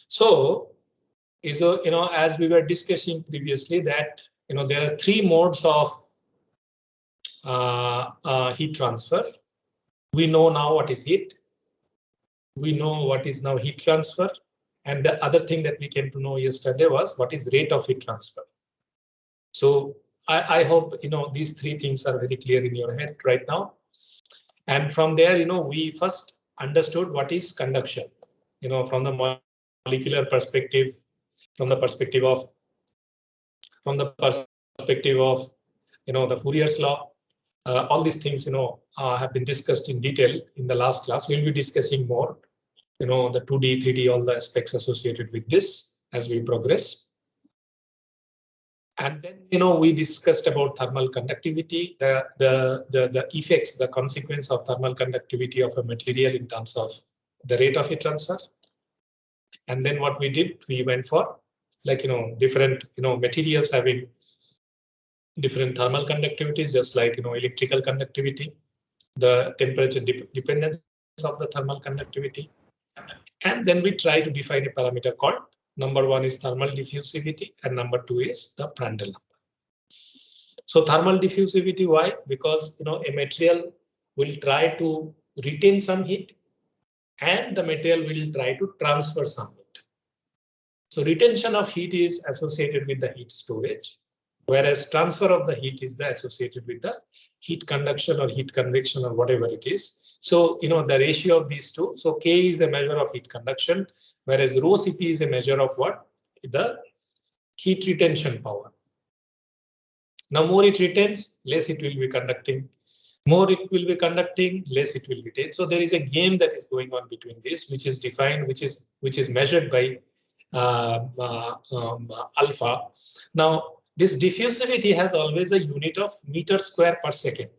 So, as we were discussing previously, that there are three modes of heat transfer. We know now what is heat. We know what is now heat transfer. And the other thing that we came to know yesterday was what is rate of heat transfer. So I hope these three things are very clear in your head right now. And from there, we first understood what is conduction, from the molecular perspective, from the perspective of the Fourier's law. All these things, have been discussed in detail in the last class. We'll be discussing more, the 2D, 3D, all the aspects associated with this as we progress. And then, we discussed about thermal conductivity, the effects, the consequence of thermal conductivity of a material in terms of the rate of heat transfer. And then what we did, we went for different, materials having different thermal conductivities, just like, electrical conductivity, the temperature dependence of the thermal conductivity. And then we try to define a parameter called number one is thermal diffusivity and number two is the Prandtl number. So thermal diffusivity, why? Because a material will try to retain some heat and the material will try to transfer some heat. So retention of heat is associated with the heat storage, whereas transfer of the heat is associated with the heat conduction or heat convection or whatever it is. So, the ratio of these two. So K is a measure of heat conduction, whereas rho Cp is a measure of what? The heat retention power. Now, more it retains, less it will be conducting. More it will be conducting, less it will retain. So there is a game that is going on between this, which is defined, which is measured by alpha. Now, this diffusivity has always a unit of meter square per second.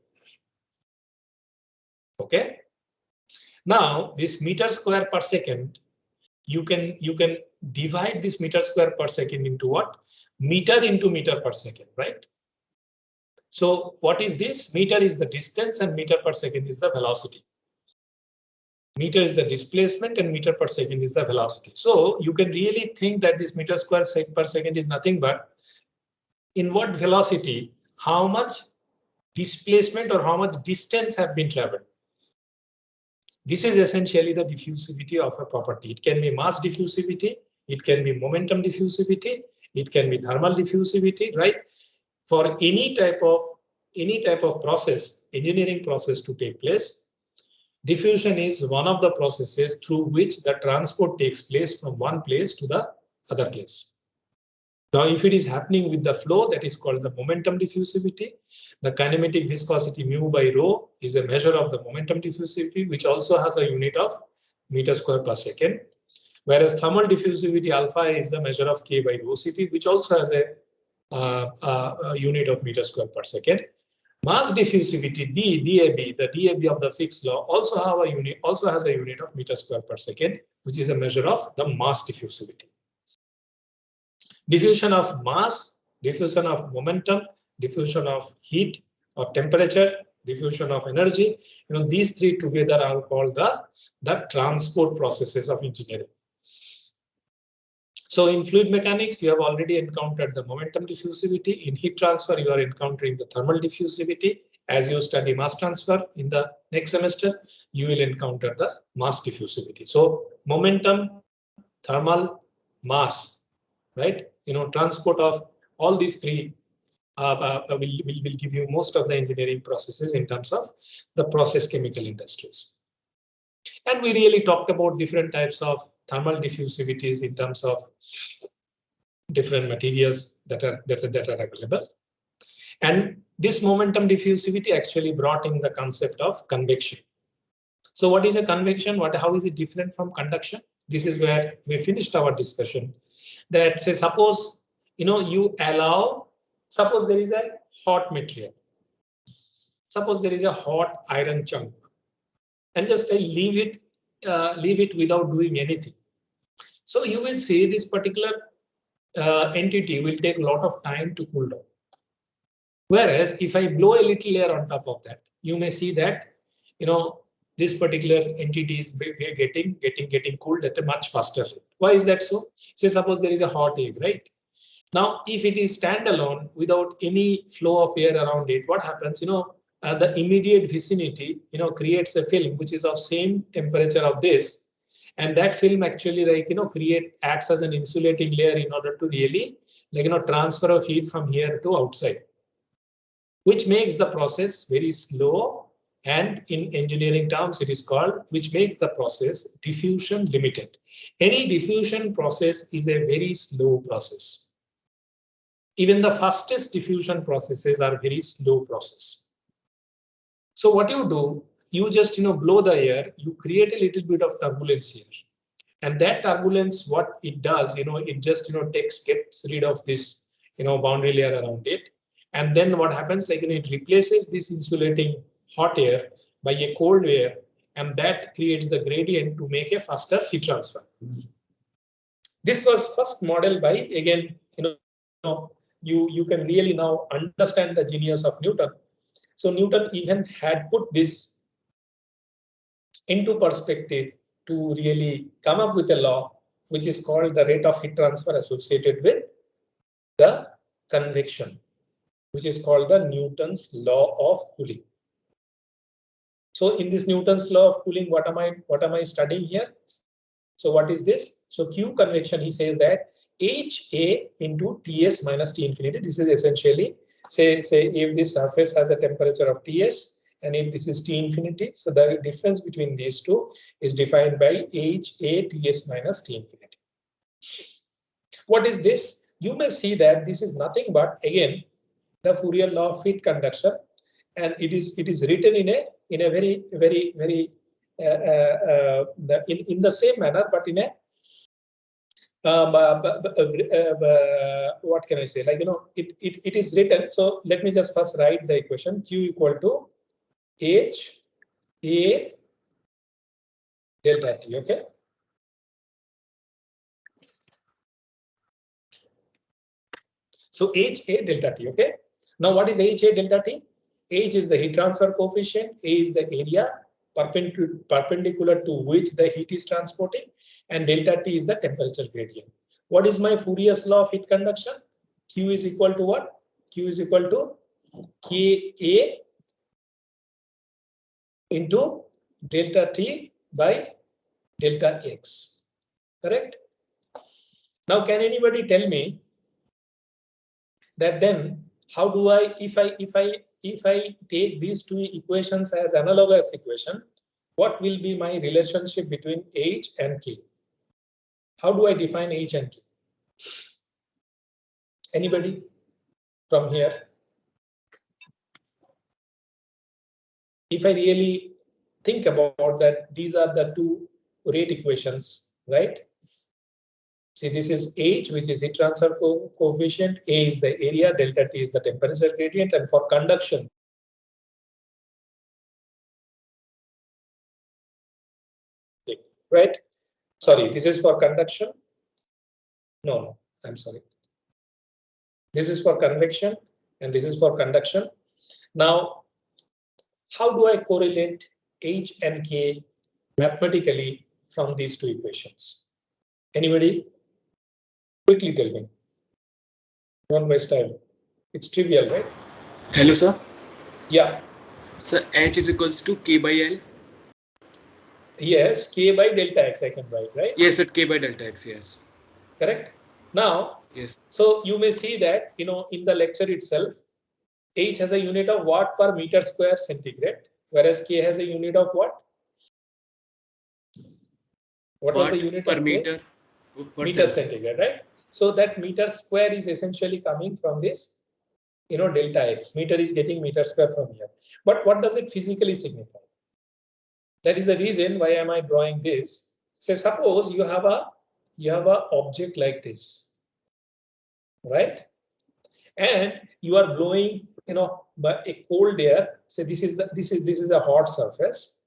Okay. Now, this meter square per second, you can divide this meter square per second into what? Meter into meter per second, right? So what is this? Meter is the distance and meter per second is the velocity. Meter is the displacement and meter per second is the velocity. So you can really think that this meter square per second is nothing but in what velocity, how much displacement or how much distance have been traveled. This is essentially the diffusivity of a property. It can be mass diffusivity, it can be momentum diffusivity, it can be thermal diffusivity, right? For any type of process, engineering process to take place, diffusion is one of the processes through which the transport takes place from one place to the other place. Now, if it is happening with the flow, that is called the momentum diffusivity. The kinematic viscosity mu by rho is a measure of the momentum diffusivity, which also has a unit of meter square per second. Whereas thermal diffusivity alpha is the measure of K by rho Cp, which also has a unit of meter square per second. Mass diffusivity DAB, the DAB of the Fick's law, also has a unit of meter square per second, which is a measure of the mass diffusivity. Diffusion of mass, diffusion of momentum, diffusion of heat or temperature, diffusion of energy. These three together are called the transport processes of engineering. So in fluid mechanics, you have already encountered the momentum diffusivity. In heat transfer, you are encountering the thermal diffusivity. As you study mass transfer in the next semester, you will encounter the mass diffusivity. So momentum, thermal, mass, right? Transport of all these three will give you most of the engineering processes in terms of the process chemical industries. And we really talked about different types of thermal diffusivities in terms of different materials that are available. And this momentum diffusivity actually brought in the concept of convection. So what is a convection? How is it different from conduction? This is where we finished our discussion. That say, suppose suppose there is a hot material. Suppose there is a hot iron chunk, and just leave it without doing anything. So you will see this particular entity will take a lot of time to cool down. Whereas if I blow a little air on top of that, you may see that this particular entity is getting cooled at a much faster rate. Why is that so? Say suppose there is a hot egg, right? Now, if it is standalone without any flow of air around it, what happens? The immediate vicinity, creates a film which is of same temperature of this, and that film actually, acts as an insulating layer in order to really, transfer of heat from here to outside, which makes the process very slow. And in engineering terms, it is called, which makes the process diffusion limited. Any diffusion process is a very slow process. Even the fastest diffusion processes are very slow process. So what you do, you just blow the air, you create a little bit of turbulence here. And that turbulence, what it does, it just gets rid of this boundary layer around it. And then what happens, it replaces this insulating hot air by a cold air, and that creates the gradient to make a faster heat transfer. This was first modeled by, again, you can really now understand the genius of Newton. So Newton even had put this into perspective to really come up with a law which is called the rate of heat transfer associated with the convection, which is called the Newton's law of cooling. So in this Newton's law of cooling, what am I studying here? So what is this? So Q convection, he says that HA into Ts minus T infinity. This is essentially, say if this surface has a temperature of Ts and if this is T infinity, so the difference between these two is defined by HA Ts minus T infinity. What is this? You may see that this is nothing but, again, the Fourier law of heat conduction, and it is written in a very in the same manner, but in a what can I say? It is written. So let me just first write the equation: Q equal to H A delta T. Okay. So H A delta T. Okay. Now what is H A delta T? H is the heat transfer coefficient. A is the area perpendicular to which the heat is transporting, and delta T is the temperature gradient. What is my Fourier's law of heat conduction? Q is equal to what? Q is equal to Ka into delta T by delta X. Correct? Now, can anybody tell me that then how do I, if I take these two equations as analogous equation, what will be my relationship between H and K? How do I define H and K? Anybody from here? If I really think about that, these are the two rate equations, right? See, this is H, which is heat transfer coefficient. A is the area, delta T is the temperature gradient, and for conduction, right? Sorry, this is for conduction. No, I'm sorry. This is for convection and this is for conduction. Now, how do I correlate H and K mathematically from these two equations? Anybody? Quickly tell me. Don't waste time. It's trivial, right? Hello, sir. Yeah. Sir, H is equals to K by L. Yes, K by delta X I can write, right? Yes, at K by delta X, yes. Correct. Now, yes. So you may see that, in the lecture itself, H has a unit of watt per meter square centigrade, whereas K has a unit of what? What was the unit per of meter? Meter centigrade, right? So that meter square is essentially coming from this, delta X. Meter is getting meter square from here. But what does it physically signify? That is the reason why am I drawing this. Say suppose you have a object like this, right? And you are blowing, by a cold air. Say this is a hot surface.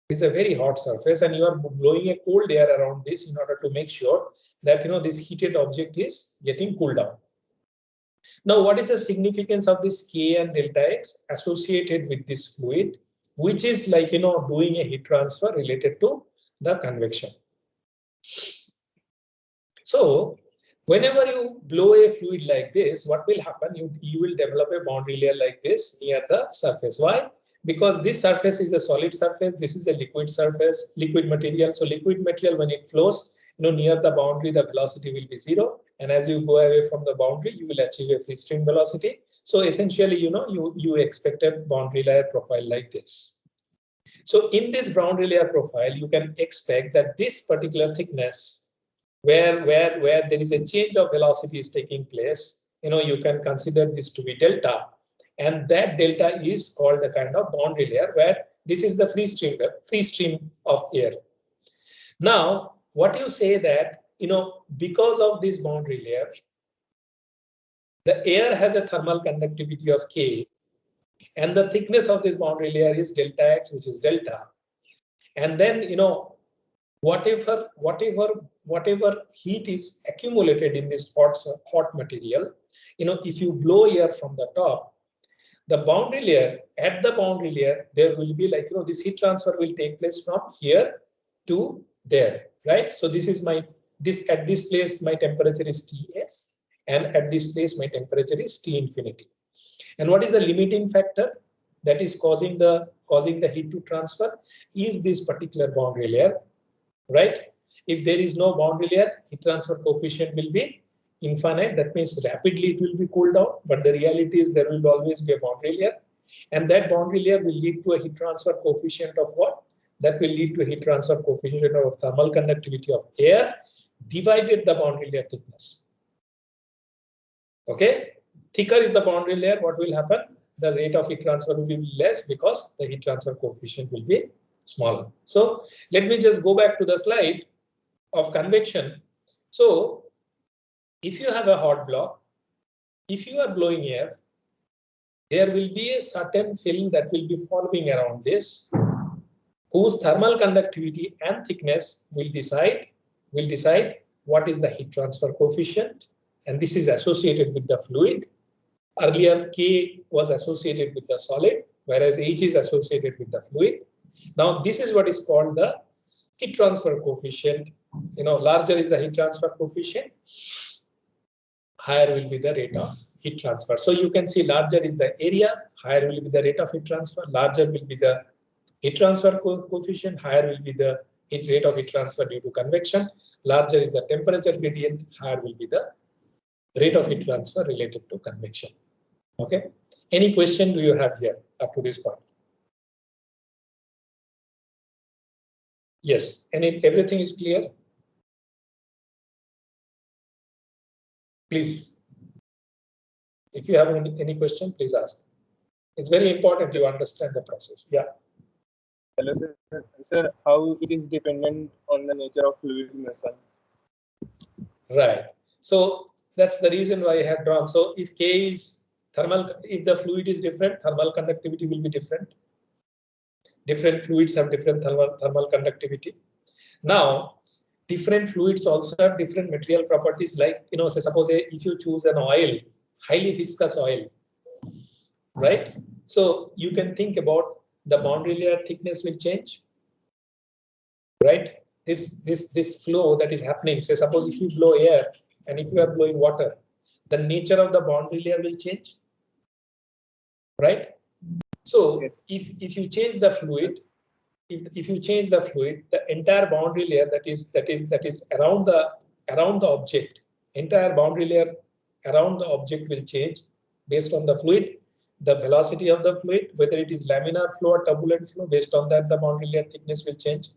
This is a very hot surface, and you are blowing a cold air around this in order to make sure that this heated object is getting cooled down. Now, what is the significance of this K and delta X associated with this fluid? which is like, you know, doing a heat transfer related to the convection. So whenever you blow a fluid like this, what will happen? You will develop a boundary layer like this near the surface. Why? Because this surface is a solid surface. This is a liquid surface, liquid material. So liquid material, when it flows, you know, near the boundary, the velocity will be 0. And as you go away from the boundary, you will achieve a free stream velocity. So essentially, you know, you expect a boundary layer profile like this. So in this boundary layer profile, you can expect that this particular thickness, where there is a change of velocity is taking place, you know, you can consider this to be delta, and that delta is called the kind of boundary layer, where this is the free stream of air. Now, what you say that, you know, because of this boundary layer, the air has a thermal conductivity of K, and the thickness of this boundary layer is delta X, which is delta. And then, you know, whatever heat is accumulated in this hot material, you know, if you blow air from the top, the boundary layer, at the boundary layer, there will be like, you know, this heat transfer will take place from here to there, right? So this is at this place, my temperature is Ts, and at this place, my temperature is T infinity. And what is the limiting factor that is causing the heat to transfer is this particular boundary layer, right? If there is no boundary layer, heat transfer coefficient will be infinite. That means rapidly it will be cooled down, but the reality is there will always be a boundary layer, and that boundary layer will lead to a heat transfer coefficient of what? That will lead to a heat transfer coefficient of thermal conductivity of air divided the boundary layer thickness. Okay, thicker is the boundary layer, what will happen? The rate of heat transfer will be less because the heat transfer coefficient will be smaller. So let me just go back to the slide of convection. So if you have a hot block, if you are blowing air, there will be a certain film that will be forming around this, whose thermal conductivity and thickness will decide what is the heat transfer coefficient, and this is associated with the fluid. Earlier, K was associated with the solid, whereas H is associated with the fluid. Now, this is what is called the heat transfer coefficient. You know, larger is the heat transfer coefficient, higher will be the rate of heat transfer. So you can see larger is the area, higher will be the rate of heat transfer, larger will be the heat transfer coefficient, higher will be the rate of heat transfer due to convection, larger is the temperature gradient, higher will be the rate of heat transfer related to convection. Okay. Any question do you have here up to this point? Yes. Everything is clear? Please. If you have any question, please ask. It's very important you understand the process. Yeah. Hello, sir. Sir, how it is dependent on the nature of fluid immersion? Right. So that's the reason why I have drawn. So if K is thermal, if the fluid is different, thermal conductivity will be different. Different fluids have different thermal conductivity. Now, different fluids also have different material properties. Like, you know, say suppose if you choose an oil, highly viscous oil, right? So you can think about the boundary layer thickness will change, right? This flow that is happening. Say suppose if you blow air and if you are blowing water, the nature of the boundary layer will change, right? So yes. if you change the fluid, if you change the fluid, the entire boundary layer that is around the object, entire boundary layer around the object will change based on the fluid, the velocity of the fluid, whether it is laminar flow or turbulent flow. Based on that, the boundary layer thickness will change,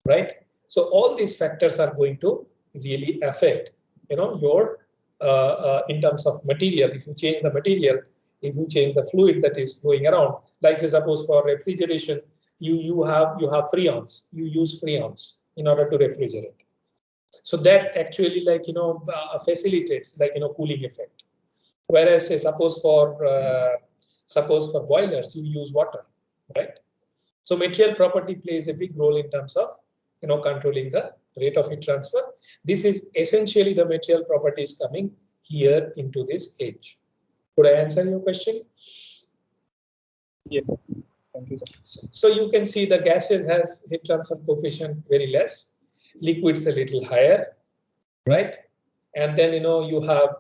right? So all these factors are going to really affect, you know, your in terms of material. If you change the material, if you change the fluid that is going around, like say suppose for refrigeration, you have freons, you use freons in order to refrigerate. So that actually, like, you know, facilitates, like, you know, cooling effect. Whereas say suppose for boilers, you use water, right? So material property plays a big role in terms of, you know, controlling the rate of heat transfer. This is essentially the material properties coming here into this H. Could I answer your question? Yes. Thank you, sir. So you can see the gases has heat transfer coefficient very less, liquids a little higher, right? And then you have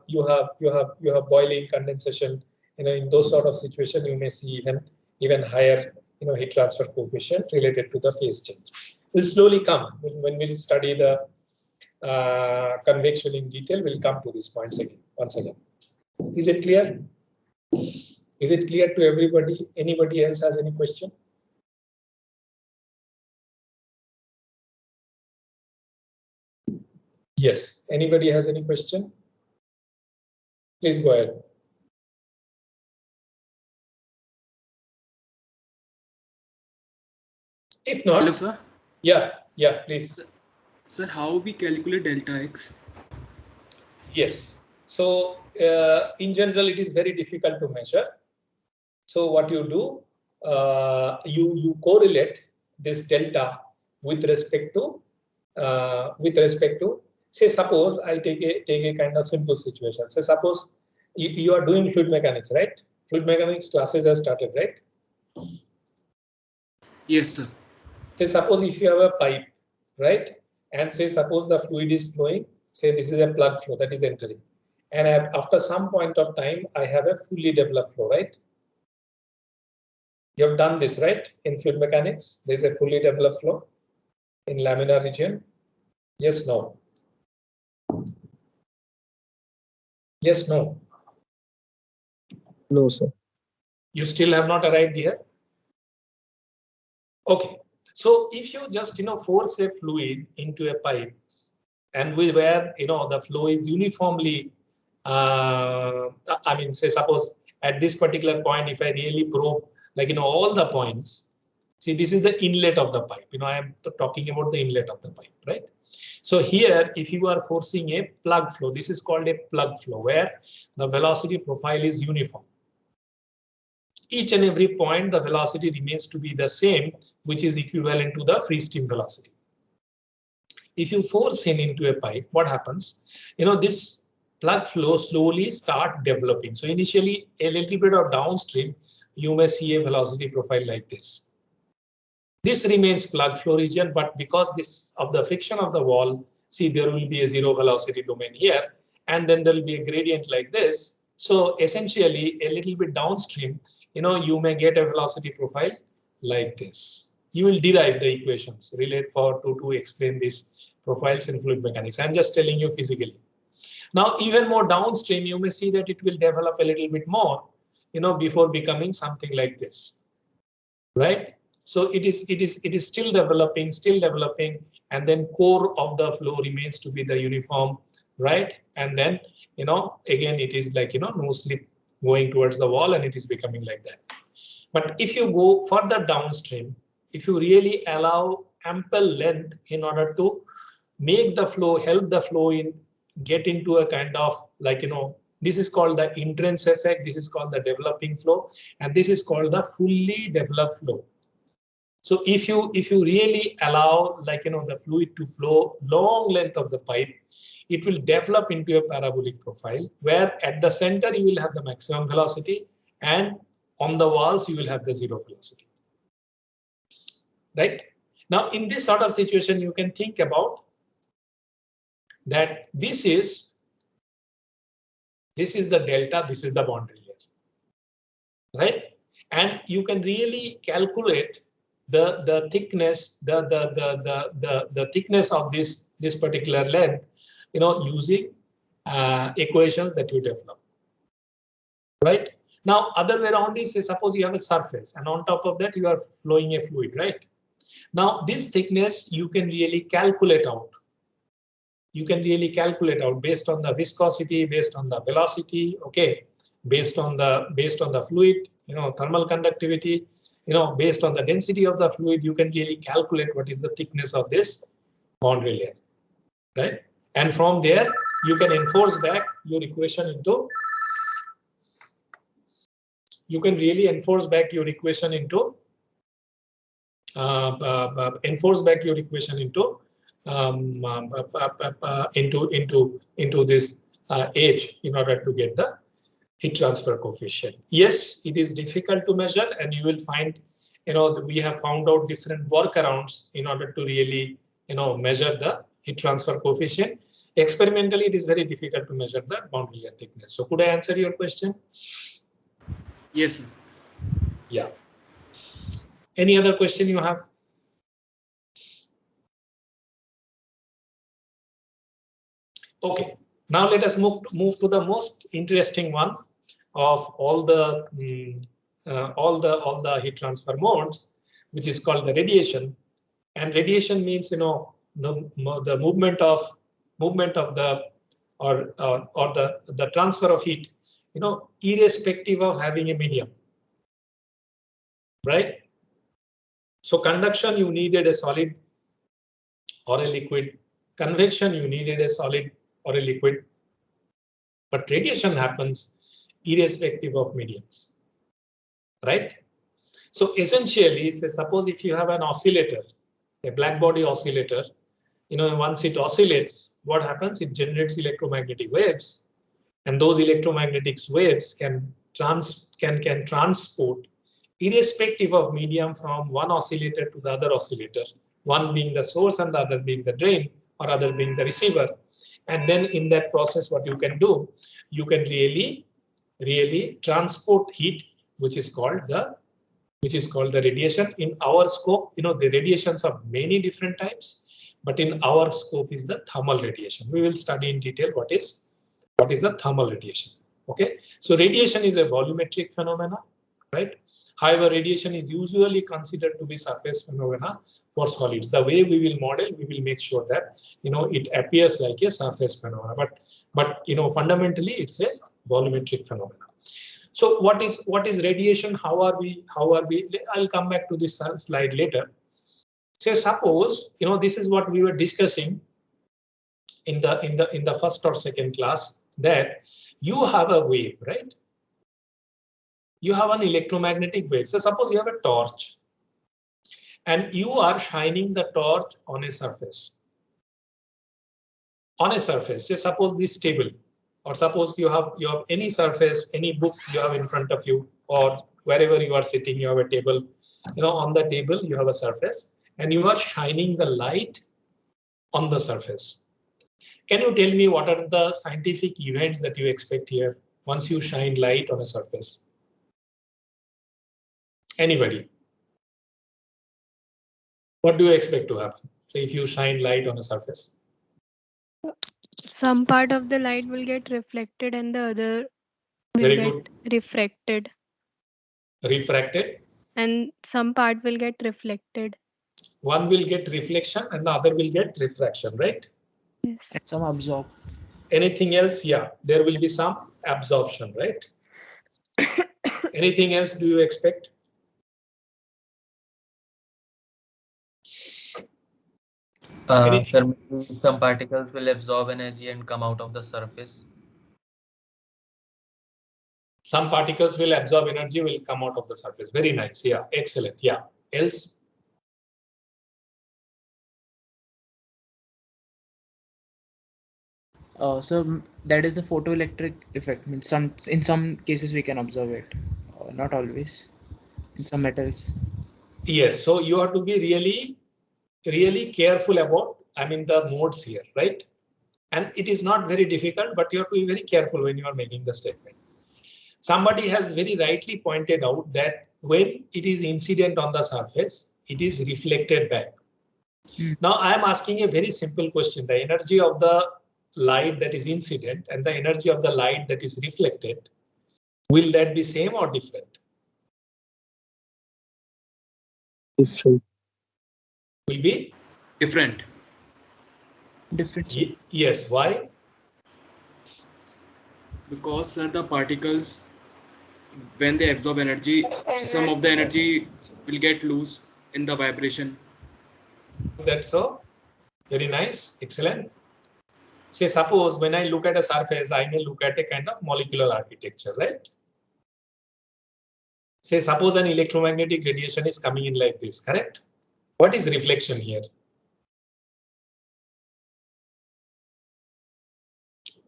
boiling, condensation. In those sort of situation, you may see even higher heat transfer coefficient related to the phase change. Will slowly come when we study the convection in detail. We'll come to these points again. Once again, is it clear? Is it clear to everybody? Anybody else has any question? Yes. Anybody has any question? Please go ahead. If not, Hello, sir. yeah, please. Sir, how we calculate delta X? Yes. So in general, it is very difficult to measure. So what you do, you correlate this delta with respect to say, suppose I take a kind of simple situation. Say suppose you are doing fluid mechanics, right? Fluid mechanics classes have started, right? Yes, sir. Say suppose if you have a pipe, right? And say suppose the fluid is flowing, say this is a plug flow that is entering. And after some point of time, I have a fully developed flow, right? You have done this, right? In fluid mechanics, there is a fully developed flow in laminar region. Yes, no. Yes, no. No, sir. You still have not arrived here. Okay. So if you just force a fluid into a pipe, and where the flow is uniformly, I mean, say suppose at this particular point, if I really probe all the points, see this is the inlet of the pipe. I am talking about the inlet of the pipe, right? So here, if you are forcing a plug flow, this is called a plug flow, where the velocity profile is uniform. Each and every point, the velocity remains to be the same, which is equivalent to the free stream velocity. If you force in into a pipe, what happens? This plug flow slowly start developing. So initially, a little bit of downstream, you may see a velocity profile like this. This remains plug flow region, but because this of the friction of the wall, see there will be a zero velocity domain here, and then there will be a gradient like this. So essentially, a little bit downstream, you may get a velocity profile like this. You will derive the equations relate to explain these profiles in fluid mechanics. I'm just telling you physically. Now, even more downstream, you may see that it will develop a little bit more, before becoming something like this, right? So it is still developing, and then core of the flow remains to be the uniform, right? And then again it is like no slip going towards the wall, and it is becoming like that. But if you go further downstream, if you really allow ample length in order to make the flow, help the flow get into a kind of this is called the entrance effect, this is called the developing flow, and this is called the fully developed flow. So if you really allow the fluid to flow long length of the pipe, it will develop into a parabolic profile where at the center you will have the maximum velocity, and on the walls you will have the zero velocity. Right? Now in this sort of situation, you can think about that this is the delta, this is the boundary layer, right? And you can really calculate the thickness, the thickness of this particular length, using equations that you develop, right? Now, other way around is, suppose you have a surface, and on top of that you are flowing a fluid, right? Now, this thickness you can really calculate out. You can really calculate out based on the viscosity, based on the velocity, okay, based on the fluid, thermal conductivity, based on the density of the fluid, you can really calculate what is the thickness of this boundary layer, right? And from there, you can enforce back your equation into. You can really enforce back your equation into. Into this H in order to get the heat transfer coefficient. Yes, it is difficult to measure, and you will find we have found out different workarounds in order to really, measure the heat transfer coefficient. Experimentally, it is very difficult to measure the boundary layer thickness. So could I answer your question? Yes, sir. Yeah. Any other question you have? Okay. Now let us move to the most interesting one of all the heat transfer modes, which is called the radiation. And radiation means the movement of the transfer of heat, irrespective of having a medium, right? So conduction, you needed a solid or a liquid. Convection, you needed a solid or a liquid. But radiation happens irrespective of mediums, right? So essentially, say, suppose if you have an oscillator, a black body oscillator, once it oscillates, what happens? It generates electromagnetic waves, and those electromagnetic waves can transport irrespective of medium from one oscillator to the other oscillator, one being the source and the other being the drain, or other being the receiver. And then in that process, what you can do, you can really transport heat, which is called the radiation. In our scope, the radiations of many different types, but in our scope is the thermal radiation. We will study in detail what is the thermal radiation. Okay, so radiation is a volumetric phenomena, right? However, radiation is usually considered to be surface phenomena for solids. The way we will model, we will make sure that it appears like a surface phenomena, but fundamentally it's a volumetric phenomena. So what is radiation? How are we? I'll come back to this slide later. Say suppose this is what we were discussing in the first or second class, that you have a wave, right? You have an electromagnetic wave. So suppose you have a torch and you are shining the torch on a surface. Say suppose this table, or suppose you have any surface, any book you have in front of you, or wherever you are sitting, you have a table. On the table you have a surface, and you are shining the light on the surface. Can you tell me what are the scientific events that you expect here once you shine light on a surface? Anybody? What do you expect to happen? Say if you shine light on a surface. Some part of the light will get reflected and the other will get refracted. Refracted? And some part will get reflected. One will get reflection and the other will get refraction, right? Yes. And some absorb. Anything else? Yeah, there will be some absorption, right? Anything else do you expect? Sir, some particles will absorb energy and come out of the surface. Some particles will absorb energy, will come out of the surface. Very nice. Yeah, excellent. Yeah. Else? So that is the photoelectric effect. Means in some cases we can observe it, not always. In some metals. Yes. So you have to be really careful about, the modes here, right? And it is not very difficult, but you have to be very careful when you are making the statement. Somebody has very rightly pointed out that when it is incident on the surface, it is reflected back. Now I am asking a very simple question. The energy of the light that is incident and the energy of the light that is reflected, will that be same or different? Different. Will be Different. Yes. Why? Because sir, the particles, when they absorb energy, some of the energy will get loose in the vibration. That's so. Very nice. Excellent. Say suppose when I look at a surface, I may look at a kind of molecular architecture, right? Say suppose an electromagnetic radiation is coming in like this, correct? What is reflection here?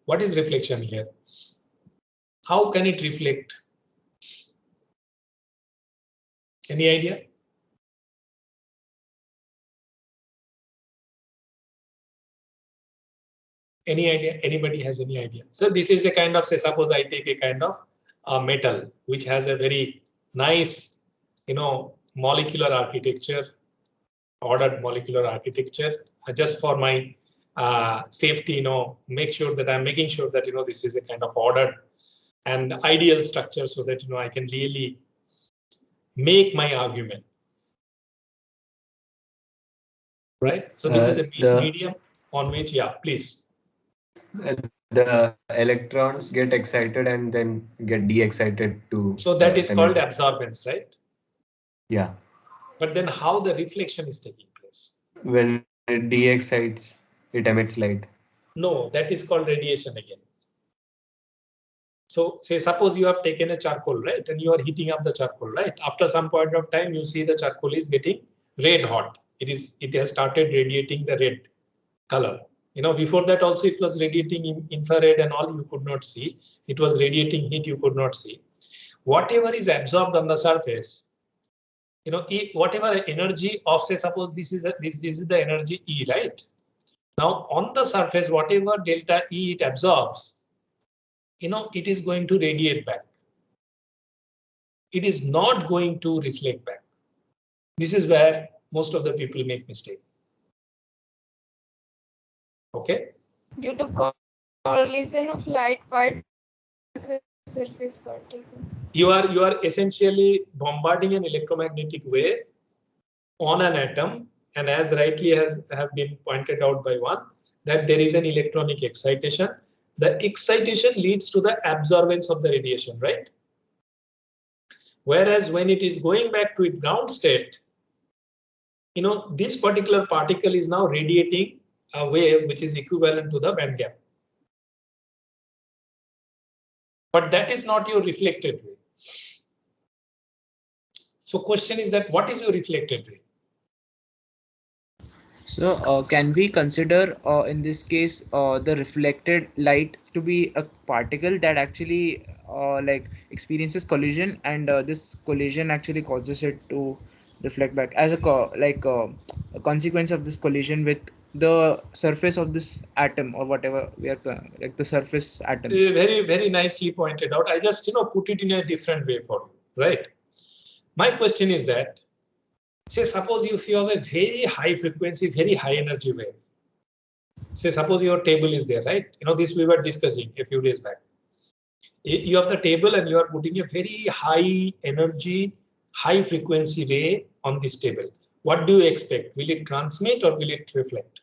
What is reflection here? How can it reflect? Any idea? Any idea? Anybody has any idea? So this is a kind of, say, suppose I take a kind of metal which has a very nice, molecular architecture, ordered molecular architecture, just for my safety, make sure that I'm making sure that, this is a kind of ordered and ideal structure so that, I can really make my argument. Right. So this is a medium on which, yeah, please. The electrons get excited and then get de-excited to. So that is called absorbance, right? Yeah. But then how the reflection is taking place? When it de-excites, it emits light. No, that is called radiation again. So say suppose you have taken a charcoal, right? And you are heating up the charcoal, right? After some point of time, you see the charcoal is getting red hot. It has started radiating the red color. Before that also it was radiating in infrared and all, you could not see. It was radiating heat, you could not see. Whatever is absorbed on the surface, whatever energy of, say, suppose this is the energy E, right? Now on the surface, whatever delta E it absorbs, it is going to radiate back. It is not going to reflect back. This is where most of the people make mistake. Okay. Due to collision of light particles and surface particles. You are essentially bombarding an electromagnetic wave on an atom, and as rightly have been pointed out by one, that there is an electronic excitation. The excitation leads to the absorbance of the radiation, right? Whereas when it is going back to its ground state, this particular particle is now radiating a wave which is equivalent to the band gap. But that is not your reflected ray. So question is that what is your reflected ray? So can we consider in this case the reflected light to be a particle that actually like experiences collision, and this collision actually causes it to reflect back as a consequence of this collision with the surface of this atom or whatever we are like the surface atoms. Very, very nicely pointed out. I just put it in a different way for you, right? My question is that, say suppose if you have a very high frequency, very high energy wave. Say suppose your table is there, right? This we were discussing a few days back. You have the table and you are putting a very high energy, high frequency ray on this table. What do you expect? Will it transmit or will it reflect?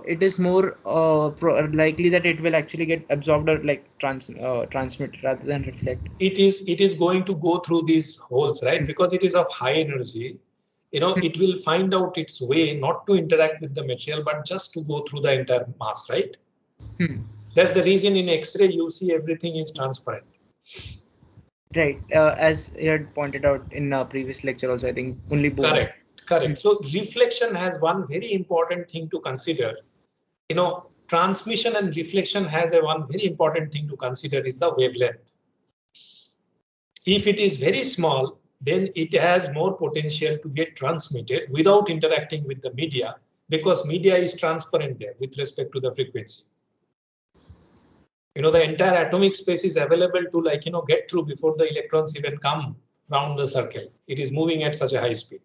It is more likely that it will actually get absorbed or like transmit rather than reflect. It is going to go through these holes, right? Because it is of high energy. It will find out its way not to interact with the material, but just to go through the entire mass, right? That's the reason in X-ray you see everything is transparent. Right, as you had pointed out in a previous lecture also, I think only both. Correct. So reflection has one very important thing to consider. Transmission and reflection has one very important thing to consider is the wavelength. If it is very small, then it has more potential to get transmitted without interacting with the media, because media is transparent there with respect to the frequency. The entire atomic space is available to get through before the electrons even come round the circle. It is moving at such a high speed.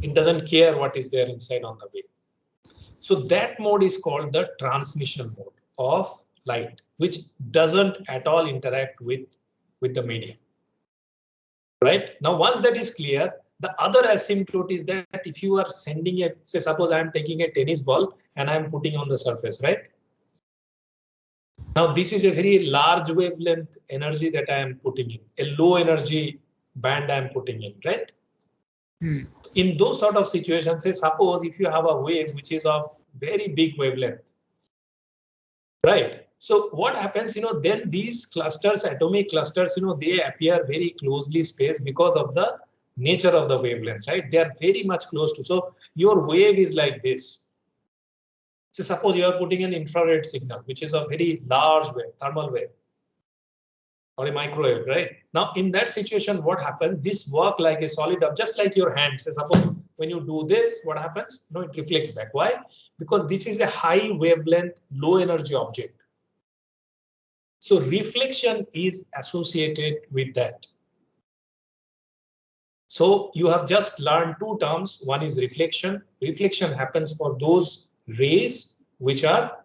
It doesn't care what is there inside on the way. So that mode is called the transmission mode of light, which doesn't at all interact with the medium. Right? Now, once that is clear, the other asymptote is that if you are sending say suppose I am taking a tennis ball and I am putting on the surface, right? Now, this is a very large wavelength energy that I am putting in, a low energy band I am putting in, right? In those sort of situations, say suppose if you have a wave which is of very big wavelength, right? So what happens, then these clusters, atomic clusters, they appear very closely spaced because of the nature of the wavelength, right? They are very much close to. So your wave is like this. So suppose you are putting an infrared signal, which is a very large wave, thermal wave, or a microwave, right? Now, in that situation, what happens? This work like a solid object, just like your hand. Say suppose when you do this, what happens? No, it reflects back. Why? Because this is a high wavelength, low energy object. So reflection is associated with that. So you have just learned two terms. One is reflection. Reflection happens for those rays which are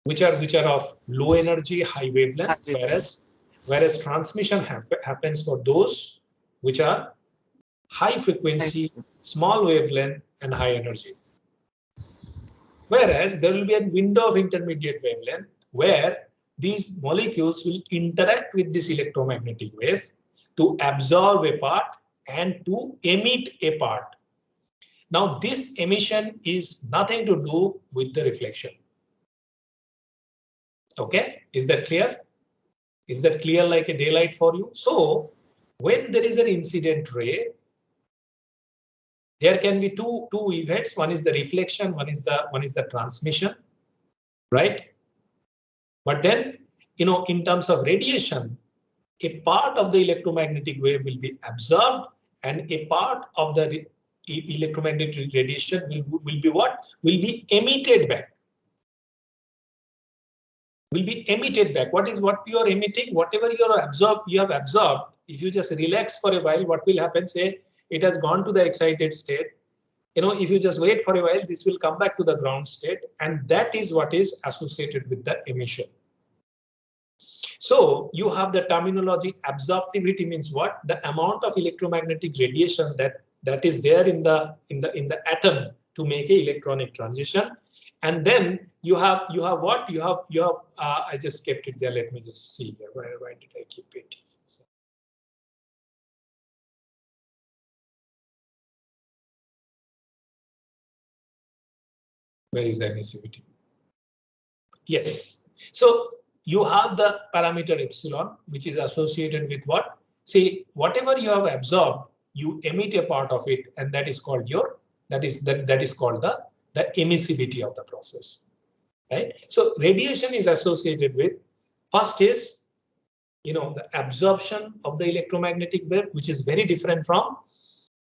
of low energy, high wavelength, whereas transmission happens for those which are high frequency, small wavelength, and high energy. Whereas there will be a window of intermediate wavelength where these molecules will interact with this electromagnetic wave to absorb a part and to emit a part. Now, this emission is nothing to do with the reflection. Okay, is that clear? Is that clear like a daylight for you? So when there is an incident ray, there can be two events. One is the reflection, one is the transmission, right? But then, you know, in terms of radiation, a part of the electromagnetic wave will be absorbed and a part of the electromagnetic radiation will be what? Will be emitted back. Will be emitted back. What is what you are emitting? Whatever you have absorbed. If you just relax for a while, what will happen? Say it has gone to the excited state. You know, if you just wait for a while, this will come back to the ground state, and that is what is associated with the emission. So you have the terminology absorptivity means what? The amount of electromagnetic radiation that is there in the atom to make a electronic transition. And then you have what? You have I just kept it there. Let me just see here. Why did I keep it? Where is the emissivity? Yes. So you have the parameter epsilon, which is associated with what? See, whatever you have absorbed, you emit a part of it, and that is called that is called the emissivity of the process. Right? So radiation is associated with, first is, you know, the absorption of the electromagnetic wave, which is very different from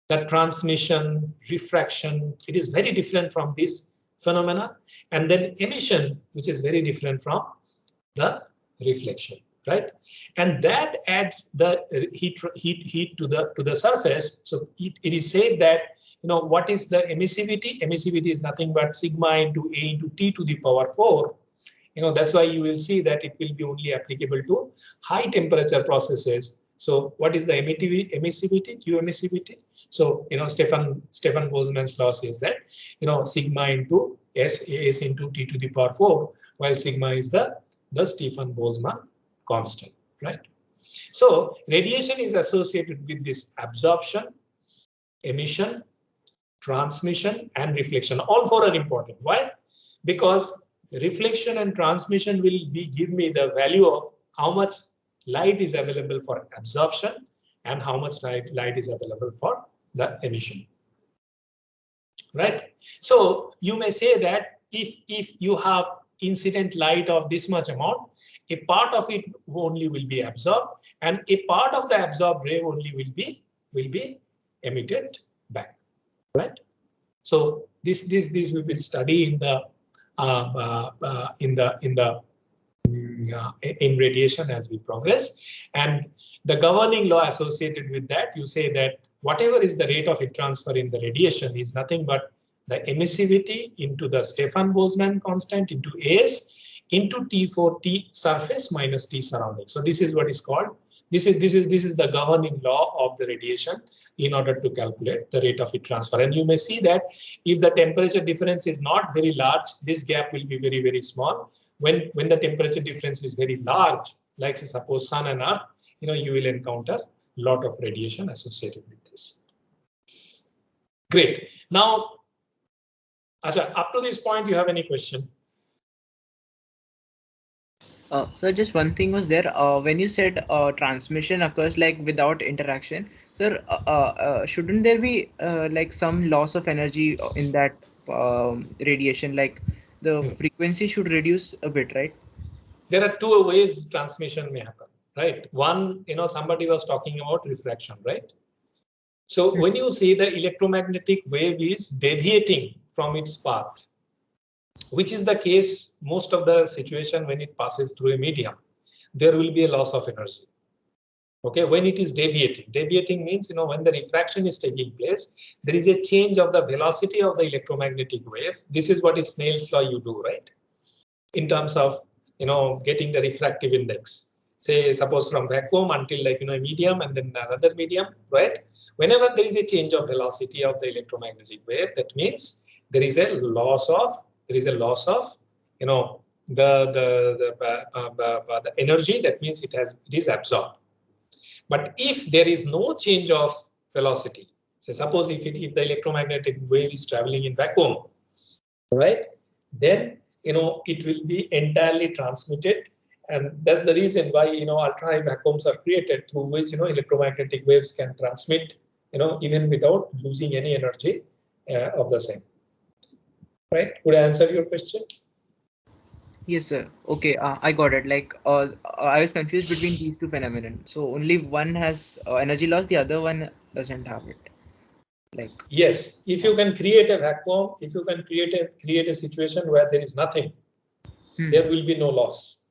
the transmission, refraction. It is very different from this phenomena. And then emission, which is very different from the reflection, right? And that adds the heat to the surface. So it is said that, you know, what is the emissivity? Emissivity is nothing but sigma into A into T to the power 4. You know, that's why you will see that it will be only applicable to high temperature processes. So what is the emissivity? Q emissivity. So, you know, Stefan Boltzmann's law says that, you know, sigma into S into T to the power 4, while sigma is the Stefan Boltzmann constant, right? So radiation is associated with this absorption, emission, transmission, and reflection. All four are important. Why? Because reflection and transmission will give me the value of how much light is available for absorption and how much light is available for the emission. Right? So you may say that if you have incident light of this much amount, a part of it only will be absorbed, and a part of the absorbed ray only will be emitted back. Right? So this we will study in radiation as we progress. And the governing law associated with that, you say that whatever is the rate of heat transfer in the radiation is nothing but the emissivity into the Stefan Boltzmann constant into AS into T4 T surface minus T surrounding. So this is what is called, this is the governing law of the radiation in order to calculate the rate of heat transfer. And you may see that if the temperature difference is not very large, this gap will be very, very small. When the temperature difference is very large, like say suppose sun and earth, you know, you will encounter a lot of radiation associated with this. Great. Now, Asha, up to this point, you have any question? So just one thing was there, when you said transmission occurs like without interaction, sir, shouldn't there be like some loss of energy in that radiation, like the frequency should reduce a bit, right? There are two ways transmission may happen, right? One, you know, somebody was talking about refraction, right? So when you say the electromagnetic wave is deviating from its path, which is the case most of the situation when it passes through a medium, there will be a loss of energy. Okay, when it is deviating means, when the refraction is taking place, there is a change of the velocity of the electromagnetic wave. This is what is Snell's law you do, right? In terms of, getting the refractive index. Say, suppose from vacuum until like, a medium and then another medium, right? Whenever there is a change of velocity of the electromagnetic wave, that means there is a loss of, the energy. That means it is absorbed. But if there is no change of velocity, say suppose if the electromagnetic wave is traveling in vacuum, right, then it will be entirely transmitted, and that's the reason why ultra high vacuums are created, through which electromagnetic waves can transmit even without losing any energy of the same. Right? Would I answer your question? Yes, sir. Okay, I got it. Like, I was confused between these two phenomena. So only one has energy loss, the other one doesn't have it. Like, yes, if you can create a vacuum, if you can create a situation where there is nothing, there will be no loss.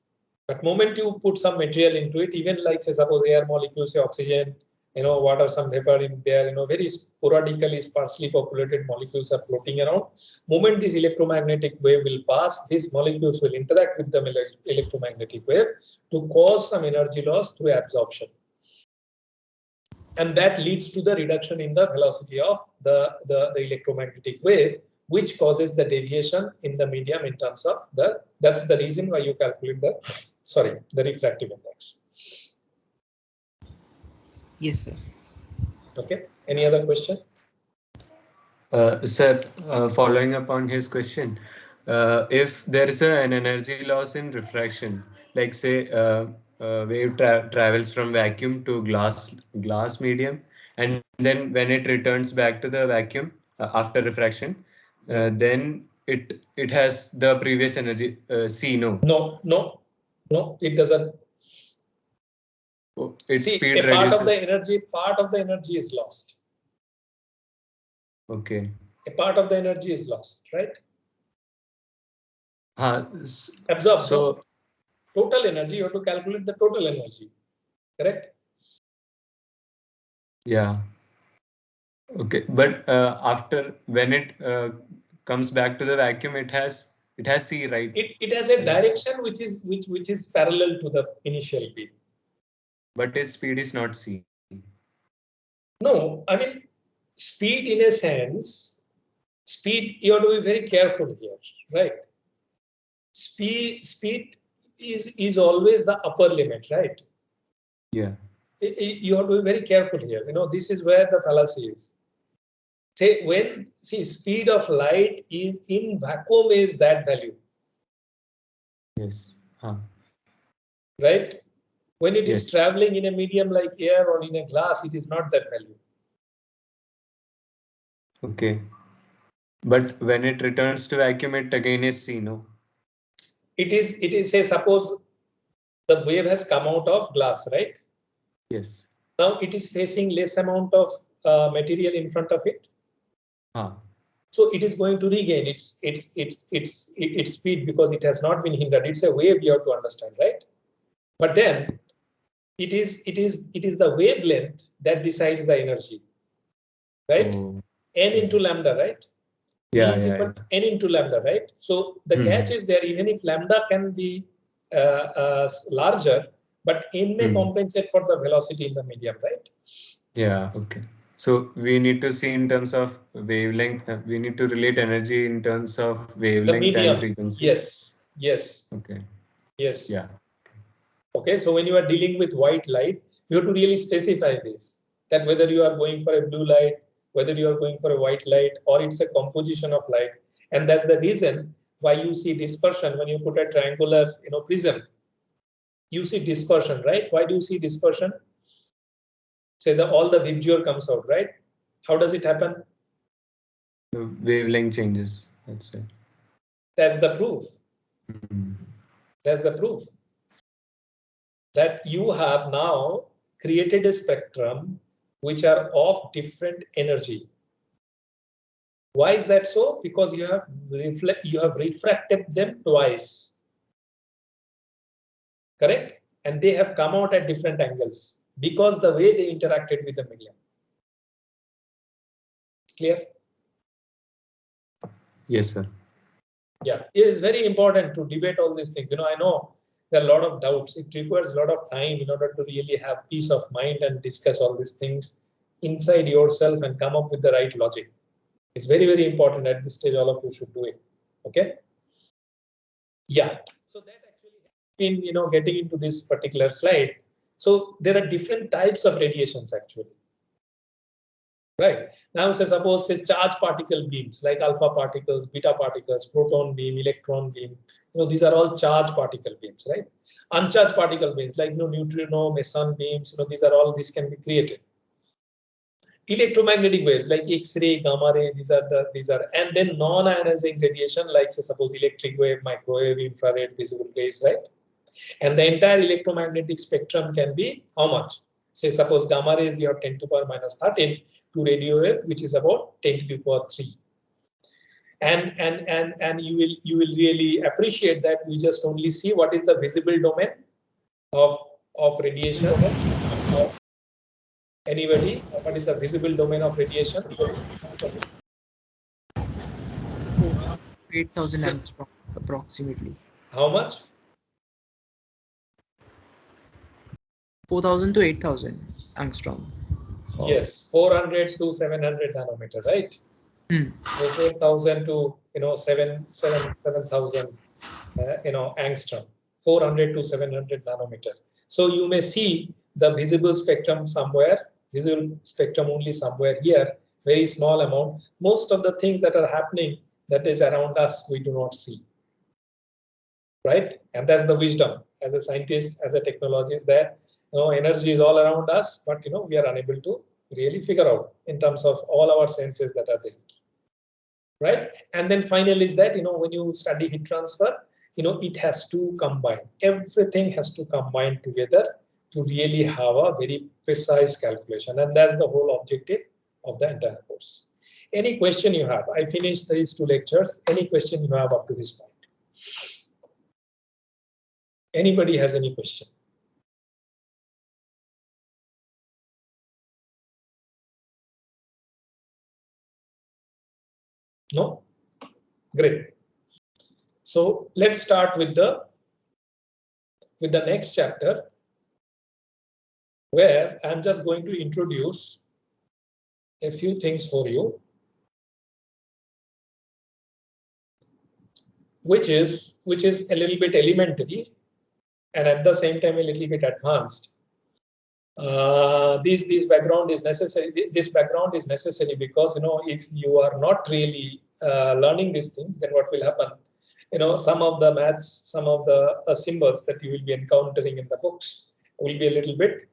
But moment you put some material into it, even like say suppose air molecules, say oxygen, water, some vapor in there, very sporadically sparsely populated molecules are floating around. Moment this electromagnetic wave will pass, these molecules will interact with the electromagnetic wave to cause some energy loss through absorption. And that leads to the reduction in the velocity of the electromagnetic wave, which causes the deviation in the medium in terms of that's the reason why you calculate the refractive index. yes, sir. Okay. Any other question? Sir, following up on his question, if there is an energy loss in refraction, like say wave travels from vacuum to glass medium, and then when it returns back to the vacuum after refraction, then it has the previous energy C. No, it doesn't. Its See, speed a part reduces. part of the energy is lost. Okay. A part of the energy is lost, right? Absorbed. So total energy, you have to calculate the total energy, correct? Yeah. Okay, but after when it comes back to the vacuum, it has C, right? It has a direction which is parallel to the initial beam. But its speed is not C. No, I mean speed in a sense. Speed, you have to be very careful here, right? Speed is always the upper limit, right? Yeah. You have to be very careful here. This is where the fallacy is. Say speed of light is in vacuum is that value. Yes. Right? When it is traveling in a medium like air or in a glass, it is not that value. Okay. But when it returns to vacuum, it again is C, no? It is say suppose the wave has come out of glass, right? Yes. Now it is facing less amount of material in front of it. So it is going to regain its speed because it has not been hindered. It's a wave, you have to understand, right? But then it is the wavelength that decides the energy, right? N into lambda, right? Yeah, E is equal to N into lambda, right? So the catch is there, even if lambda can be larger, but N may compensate for the velocity in the medium, right? Yeah, okay. So we need to see in terms of wavelength, we need to relate energy in terms of wavelength and frequency. Yes. Okay. Yes. Yeah. Okay, so when you are dealing with white light, you have to really specify this, that whether you are going for a blue light, whether you are going for a white light, or it's a composition of light. And that's the reason why you see dispersion when you put a triangular prism. You see dispersion, right? Why do you see dispersion? Say all the VIBGYOR comes out, right? How does it happen? The wavelength changes. That's it. That's the proof. That's the proof that you have now created a spectrum which are of different energy. Why is that so? Because you have refracted them twice. Correct? And they have come out at different angles because the way they interacted with the medium. Clear? Yes, sir. Yeah, it is very important to debate all these things. I know there are a lot of doubts. It requires a lot of time in order to really have peace of mind and discuss all these things inside yourself and come up with the right logic. It's very, very important at this stage. All of you should do it. Okay. Yeah. So that actually in getting into this particular slide. So there are different types of radiations actually. Right. Now, suppose charge particle beams like alpha particles, beta particles, proton beam, electron beam. These are all charge particle beams, right? Uncharged particle beams like neutrino, meson beams. These can be created. Electromagnetic waves like X-ray, gamma ray. These are, and then non-ionizing radiation like suppose electric wave, microwave, infrared, visible rays, right? And the entire electromagnetic spectrum can be how much? Suppose gamma rays you have 10 to the power minus 13 to radio wave, which is about 10 to the power 3. And you will really appreciate that we just only see what is the visible domain of radiation. Anybody? What is the visible domain of radiation? 8,000 angstrom approximately. How much? 4,000 to 8,000 angstrom. Yes, 400 to 700 nanometer, right? So 4,000 to 7,000 angstrom, 400 to 700 nanometer. So you may see the visible spectrum somewhere, visible spectrum only somewhere here, very small amount. Most of the things that are happening that is around us, we do not see. Right? And that's the wisdom as a scientist, as a technologist, that energy is all around us, but we are unable to really figure out in terms of all our senses that are there. Right? And then finally is that when you study heat transfer, it has to combine. Everything has to combine together to really have a very precise calculation, and that's the whole objective of the entire course. Any question you have? I finished these 2 lectures. Any question you have up to this point? Anybody has any question? No? Great. So let's start with the next chapter, where I'm just going to introduce a few things for you, which is a little bit elementary and at the same time a little bit advanced. This background is necessary. This background is necessary because if you are not really learning these things, then what will happen? Some of the maths, some of the symbols that you will be encountering in the books will be a little bit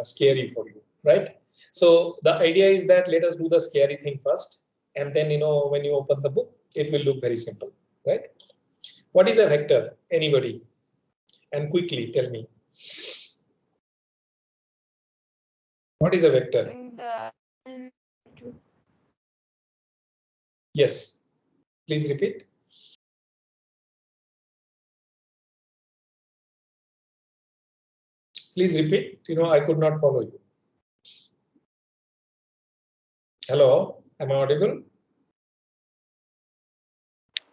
scary for you, right? So the idea is that let us do the scary thing first, and then when you open the book, it will look very simple, right? What is a vector? Anybody? And quickly tell me. What is a vector? Yes. Please repeat. Please repeat. I could not follow you. Hello, am I audible?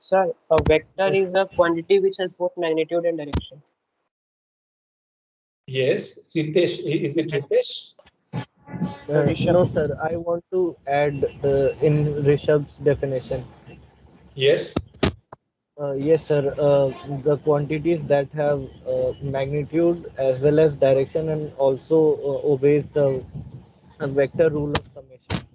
Sir, a vector Yes. is a quantity which has both magnitude and direction. Yes, Ritesh. Is it Ritesh? No, sir. I want to add in Rishabh's definition. Yes. Yes, sir. The quantities that have magnitude as well as direction and also obeys the vector rule of summation.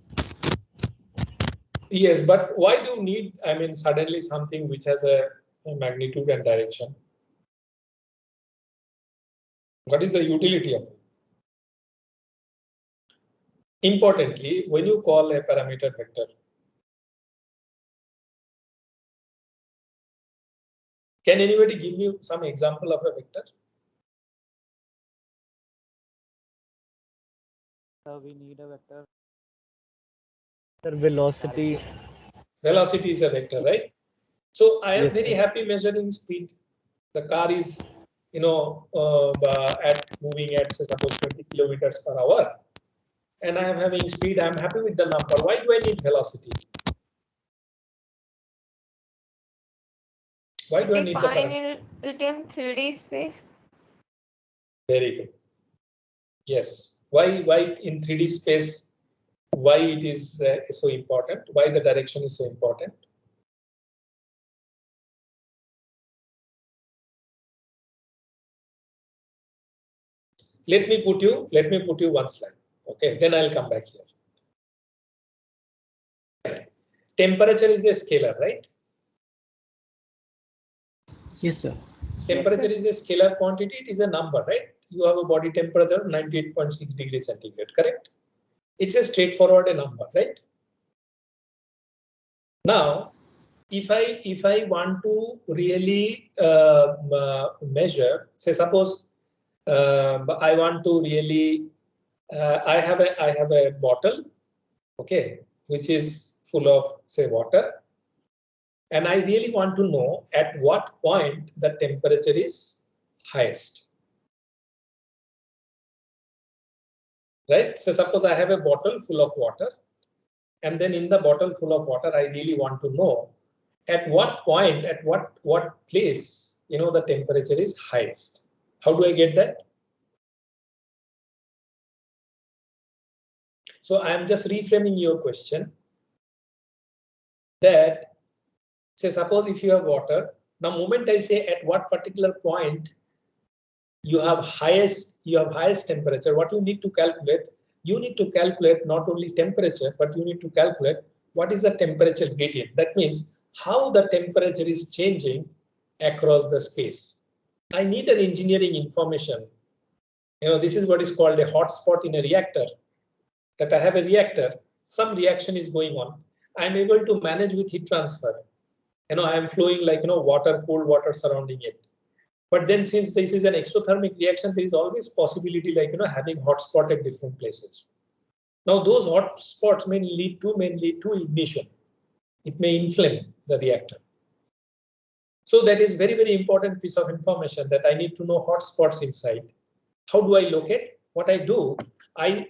Yes, but why do you need, suddenly something which has a magnitude and direction? What is the utility of it? Importantly, when you call a parameter vector, can anybody give me some example of a vector? We need a vector. Velocity. Velocity is a vector, right? So I am Yes, very sir. happy measuring speed. The car is, at moving at say suppose 20 kilometers per hour, and I am having speed. I am happy with the number. Why do I need velocity? Why do I need the Define it in 3D space. Very good. Yes. Why in 3D space? Why it is so important? Why the direction is so important? Let me put you one slide. Okay, then I'll come back here. Temperature is a scalar, right? Yes, sir. Temperature is a scalar quantity. It is a number, right? You have a body temperature of 98.6 degrees centigrade, correct? It's a straightforward number, right? Now, if I want to really measure, say suppose I want to really I have a bottle, okay, which is full of say water, and I really want to know at what point the temperature is highest. Right? So suppose I have a bottle full of water, and then in the bottle full of water, I really want to know at what point, at what place, the temperature is highest. How do I get that? So I am just reframing your question that, say, suppose if you have water, the moment I say at what particular point you have highest temperature, what you need to calculate, you need to calculate not only temperature, but you need to calculate what is the temperature gradient. That means how the temperature is changing across the space. I need an engineering information. This is what is called a hotspot in a reactor. That I have a reactor, some reaction is going on. I'm able to manage with heat transfer. I am flowing like water, cold water surrounding it. But then since this is an exothermic reaction, there is always possibility like having hotspot at different places. Now those hot spots may lead to ignition. It may inflame the reactor. So that is very, very important piece of information that I need to know hot spots inside. How do I locate? What I do, I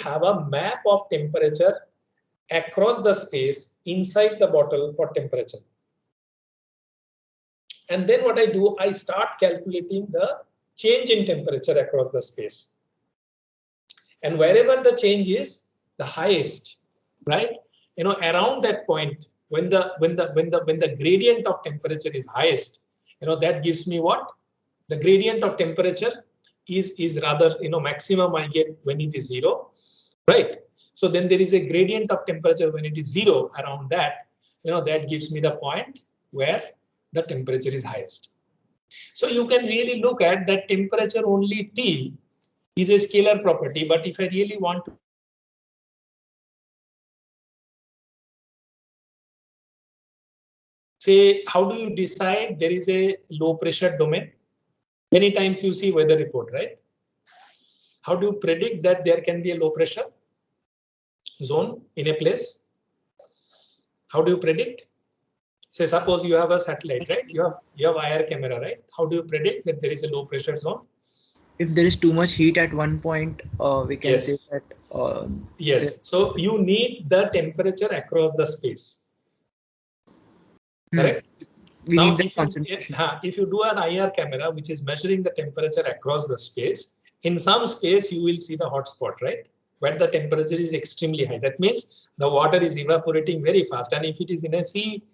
have a map of temperature across the space inside the bottle for temperature. And then what I do, I start calculating the change in temperature across the space. And wherever the change is the highest, right? Around that point, when the gradient of temperature is highest, that gives me what? The gradient of temperature is rather, maximum I get when it is 0, right? So then there is a gradient of temperature when it is 0 around that, that gives me the point where the temperature is highest. So you can really look at that temperature only T is a scalar property, but if I really want to say, how do you decide there is a low pressure domain? Many times you see weather report, right? How do you predict that there can be a low pressure zone in a place? How do you predict? Say suppose you have a satellite, right? You have IR camera, right? How do you predict that there is a low pressure zone? If there is too much heat at one point, we can say that. Yes. So you need the temperature across the space. Correct. We now, need the concentration. If you do an IR camera, which is measuring the temperature across the space, in some space you will see the hotspot, right? Where the temperature is extremely high. That means the water is evaporating very fast. And if it is in a sea,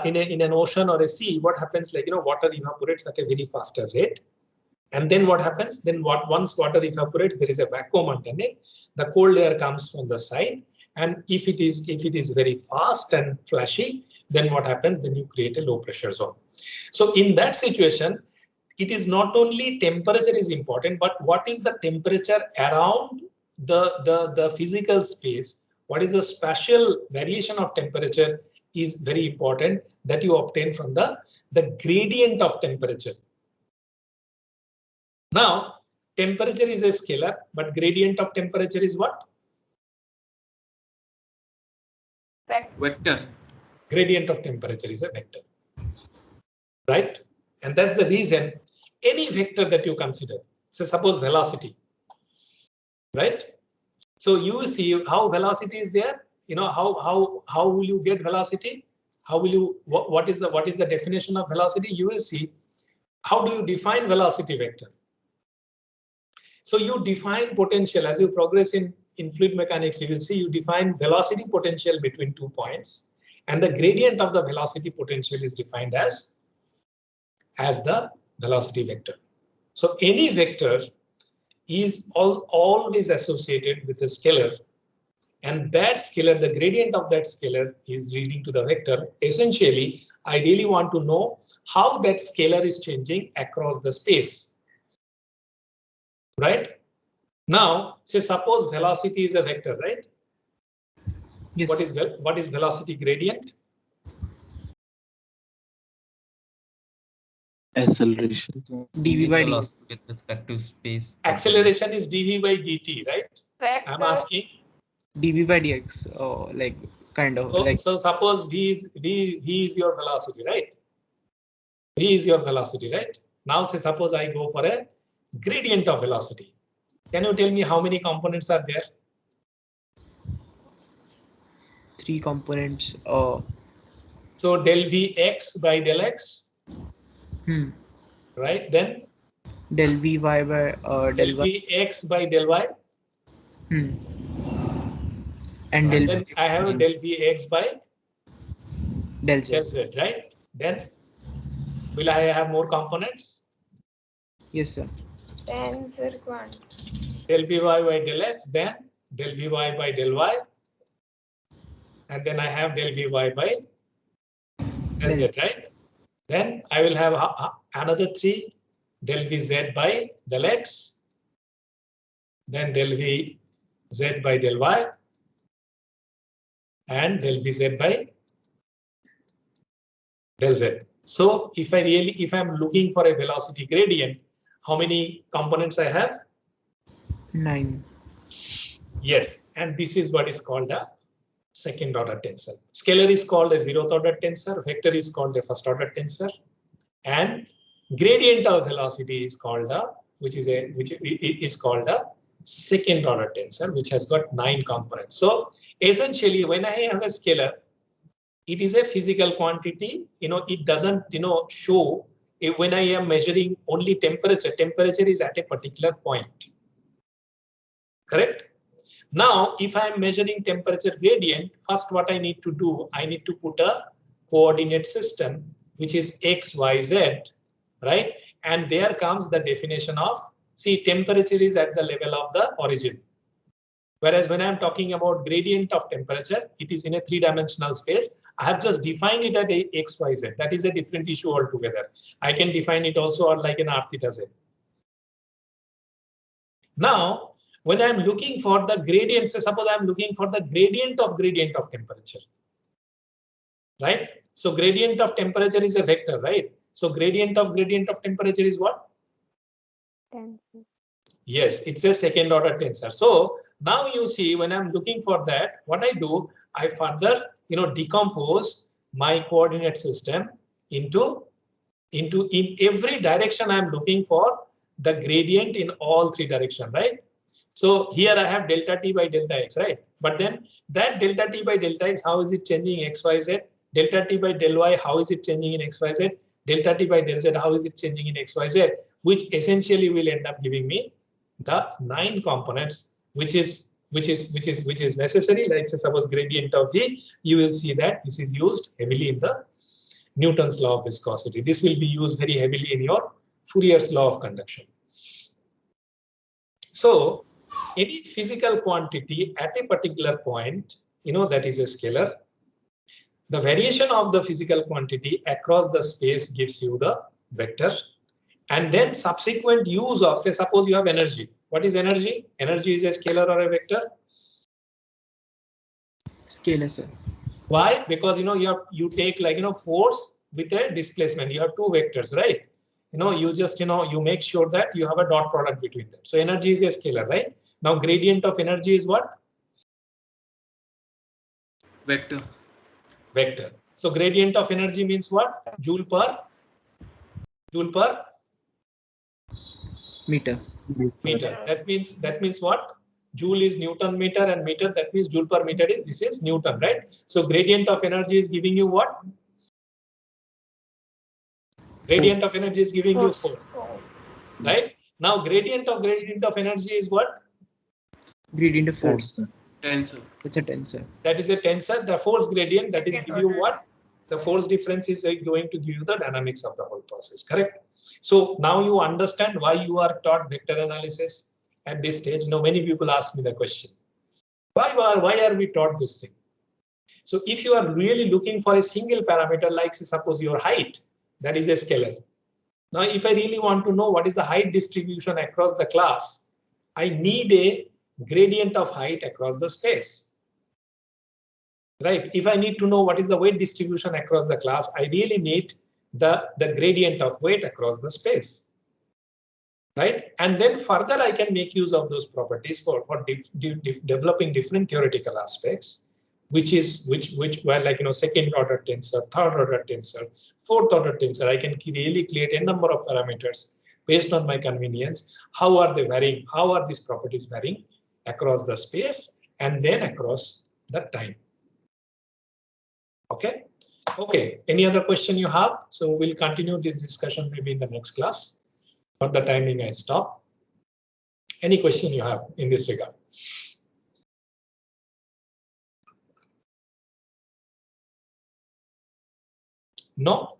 in an ocean or a sea, what happens? Like water evaporates at a very faster rate. And then what happens? Then once water evaporates, there is a vacuum underneath. The cold air comes from the side. And if it is very fast and flashy, then what happens? Then you create a low pressure zone. So in that situation, it is not only temperature is important, but what is the temperature around the physical space? What is the spatial variation of temperature is very important that you obtain from the gradient of temperature. Now, temperature is a scalar, but gradient of temperature is what? Vector. Gradient of temperature is a vector, right? And that's the reason any vector that you consider, so suppose velocity, right? So you will see how velocity is there. You know, how will you get velocity? How will you, what is the definition of velocity? You will see how do you define velocity vector. So you define potential as you progress in fluid mechanics. You will see you define velocity potential between 2 points, and the gradient of the velocity potential is defined as the velocity vector. So any vector is always associated with a scalar, and that scalar, the gradient of that scalar is leading to the vector. Essentially, I really want to know how that scalar is changing across the space. Right? Now, say suppose velocity is a vector, right? Yes. What is velocity gradient? Acceleration. dv by dt. Velocity with respect to space. Acceleration is dv by dt, right? I'm asking. dv by dx, like kind of So, like. so suppose v is your velocity, right? V is your velocity, right? Now say suppose I go for a gradient of velocity. Can you tell me how many components are there? 3 components. So del Vx by del x. Right, then Del Vy by del y. Vx by del y. And then I have a del Vx by del z. Right? Then will I have more components? Yes, sir. Tensor quant. Del Vy by del x, then del Vy by del y. And then I have del Vy by del z, right? Then I will have another 3, del Vz by del x, then del Vz by del y, and del Vz by del z. So if I'm looking for a velocity gradient, how many components I have? 9. Yes, and this is what is called a second order tensor. Scalar is called a 0th order tensor, vector is called a first order tensor, and gradient of velocity is called a which is called a second order tensor, which has got 9 components. So essentially, when I have a scalar, it is a physical quantity. It doesn't show when I am measuring only temperature. Temperature is at a particular point. Correct? Now, if I am measuring temperature gradient, first what I need to do, I need to put a coordinate system, which is x, y, z, right? And there comes the definition of, see, temperature is at the level of the origin. Whereas when I'm talking about gradient of temperature, it is in a 3-dimensional space. I have just defined it at a x, y, z. That is a different issue altogether. I can define it also like an r theta z. Now, when I'm looking for the gradient, say suppose I'm looking for the gradient of temperature, right? So gradient of temperature is a vector, right? So gradient of temperature is what? Tensor. Yes, it's a second order tensor. So now you see when I'm looking for that, what I do, I further decompose my coordinate system into in every direction I'm looking for the gradient in all 3 directions, right? So here I have delta t by delta x, right? But then that delta t by delta x, how is it changing x, y, z? Delta t by del y, how is it changing in x, y, z? Delta t by del z, how is it changing in x, y, z? Which essentially will end up giving me the 9 components, which is necessary. Like say suppose gradient of V, you will see that this is used heavily in the Newton's law of viscosity. This will be used very heavily in your Fourier's law of conduction. So any physical quantity at a particular point, that is a scalar. The variation of the physical quantity across the space gives you the vector. And then subsequent use of, say, suppose you have energy. What is energy? Energy is a scalar or a vector? Scalar, sir. Why? Because you take like force with a displacement. You have 2 vectors, right? you just, you make sure that you have a dot product between them. So energy is a scalar, right? Now gradient of energy is what? Vector. Vector. So gradient of energy means what? Joule per meter. That means what? Joule is Newton meter, and meter, that means joule per meter is, this is Newton, right? So gradient of energy is giving you what? Gradient of energy is giving you force, right? Now gradient of energy is what? Gradient of force. Tensor. It's a tensor. That is a tensor. The force gradient, that is give you what? The force difference is going to give you the dynamics of the whole process, correct? So now you understand why you are taught vector analysis at this stage. Now many people ask me the question, why are we taught this thing? So if you are really looking for a single parameter, like suppose your height, that is a scalar. Now if I really want to know what is the height distribution across the class, I need a gradient of height across the space. Right? If I need to know what is the weight distribution across the class, I really need the gradient of weight across the space. Right? And then further, I can make use of those properties for developing different theoretical aspects, which were like, second order tensor, third order tensor, fourth order tensor. I can really create a number of parameters based on my convenience. How are they varying? How are these properties varying across the space and then across the time? Okay. Okay. Any other question you have? So we'll continue this discussion maybe in the next class. For the timing, I stop. Any question you have in this regard? No.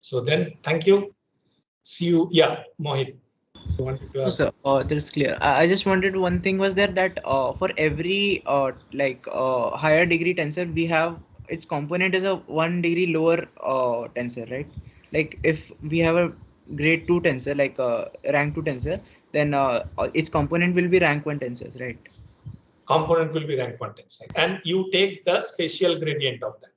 So then, thank you. See you. Yeah, Mohit. You wanted to ask? So that is clear. I just wanted one thing was there that for every higher degree tensor, we have its component is a 1 degree lower tensor, right? Like if we have a grade 2 tensor, like rank 2 tensor, then its component will be rank 1 tensors, right? Component will be rank 1 tensor, and you take the spatial gradient of that.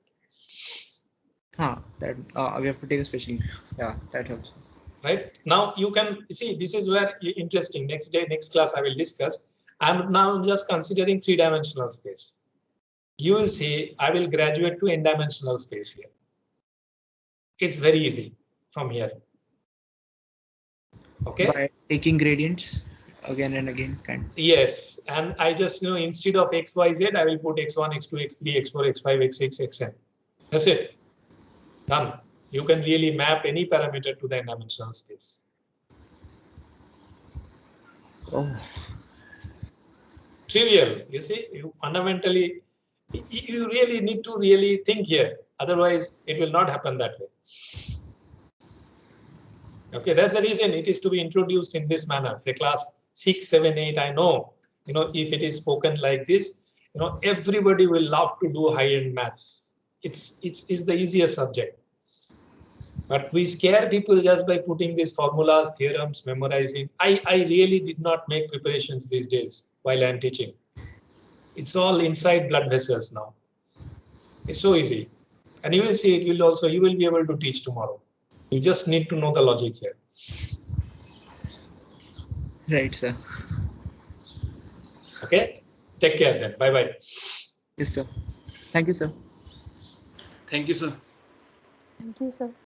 That we have to take a special. Yeah, that helps. Right now you can see, this is where interesting. Next class I will discuss. I'm now just considering 3-dimensional space. You will see I will graduate to n-dimensional space here. It's very easy from here. Okay. By taking gradients again and again. Yes, and I just instead of x, y, z, I will put x1, x2, x3, x4, x5, x6, xn. That's it. Done. You can really map any parameter to the n-dimensional space. Oh. Trivial, you see, you fundamentally, you really need to really think here. Otherwise, it will not happen that way. Okay, that's the reason it is to be introduced in this manner. Say class 6, 7, 8, I know, if it is spoken like this, everybody will love to do high-end maths. It's the easiest subject. But we scare people just by putting these formulas, theorems, memorizing. I really did not make preparations these days while I'm teaching. It's all inside blood vessels now. It's so easy. And you will see it will also, you will be able to teach tomorrow. You just need to know the logic here. Right, sir. Okay. Take care then. Bye-bye. Yes, sir. Thank you, sir. Thank you, sir. Thank you, sir.